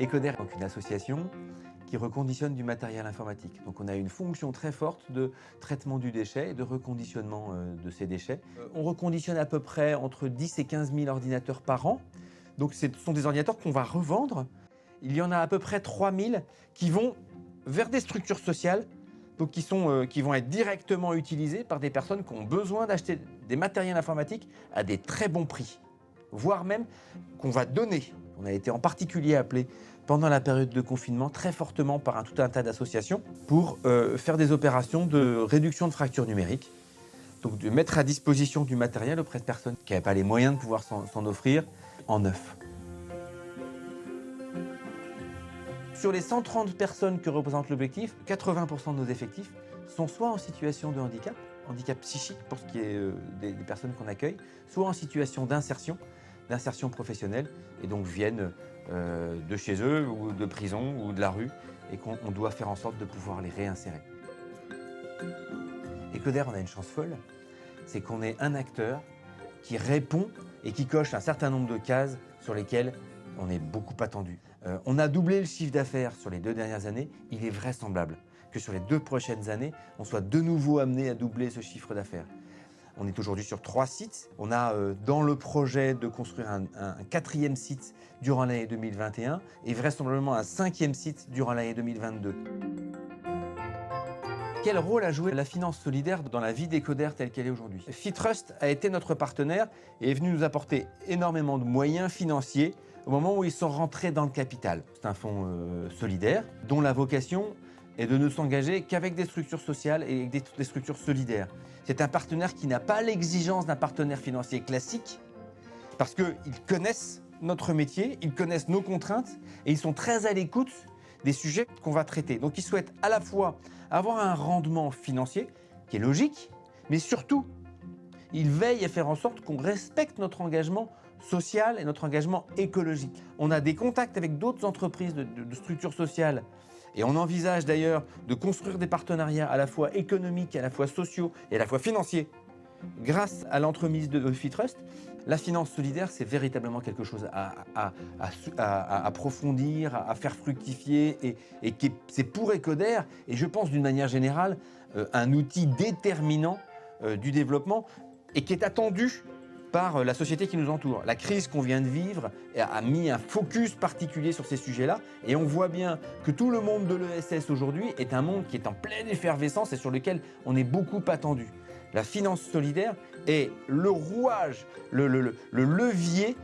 Ecoder est donc une association qui reconditionne du matériel informatique. Donc on a une fonction très forte de traitement du déchet et de reconditionnement de ces déchets. On reconditionne à peu près entre 10 et 15 000 ordinateurs par an. Donc ce sont des ordinateurs qu'on va revendre. Il y en a à peu près 3 000 qui vont vers des structures sociales, donc qui vont être directement utilisés par des personnes qui ont besoin d'acheter des matériels informatiques à des très bons prix, voire même qu'on va donner. On a été en particulier appelé pendant la période de confinement très fortement par tout un tas d'associations pour faire des opérations de réduction de fractures numériques, donc de mettre à disposition du matériel auprès de personnes qui n'avaient pas les moyens de pouvoir s'en offrir en neuf. Sur les 130 personnes que représente l'objectif, 80% de nos effectifs sont soit en situation de handicap psychique pour ce qui est des personnes qu'on accueille, soit en situation d'insertion professionnelle, et donc viennent de chez eux, ou de prison, ou de la rue, et qu'on doit faire en sorte de pouvoir les réinsérer. Ecoder, on a une chance folle, c'est qu'on est un acteur qui répond et qui coche un certain nombre de cases sur lesquelles on est beaucoup attendu. On a doublé le chiffre d'affaires sur les 2 dernières années. Il est vraisemblable que sur les 2 prochaines années, on soit de nouveau amené à doubler ce chiffre d'affaires. On est aujourd'hui sur 3 sites. On a dans le projet de construire un 4e site durant l'année 2021 et vraisemblablement un 5e site durant l'année 2022. Quel rôle a joué la finance solidaire dans la vie d'Ecoder telle qu'elle est aujourd'hui? Fitrust a été notre partenaire et est venu nous apporter énormément de moyens financiers au moment où ils sont rentrés dans le capital. C'est un fonds solidaire dont la vocation est de ne s'engager qu'avec des structures sociales et des structures solidaires. C'est un partenaire qui n'a pas l'exigence d'un partenaire financier classique parce qu'ils connaissent notre métier, ils connaissent nos contraintes et ils sont très à l'écoute des sujets qu'on va traiter. Donc ils souhaitent à la fois avoir un rendement financier qui est logique, mais surtout, ils veillent à faire en sorte qu'on respecte notre engagement social et notre engagement écologique. On a des contacts avec d'autres entreprises de structures sociales et on envisage d'ailleurs de construire des partenariats à la fois économiques, à la fois sociaux et à la fois financiers. Grâce à l'entremise de Fitrust, la finance solidaire, c'est véritablement quelque chose à approfondir, à faire fructifier et c'est pour Ecoder, et je pense d'une manière générale, un outil déterminant du développement et qui est attendu par la société qui nous entoure. La crise qu'on vient de vivre a mis un focus particulier sur ces sujets-là et on voit bien que tout le monde de l'ESS aujourd'hui est un monde qui est en pleine effervescence et sur lequel on est beaucoup attendu. La finance solidaire est le rouage, le levier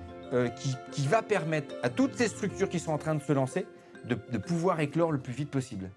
qui va permettre à toutes ces structures qui sont en train de se lancer de pouvoir éclore le plus vite possible.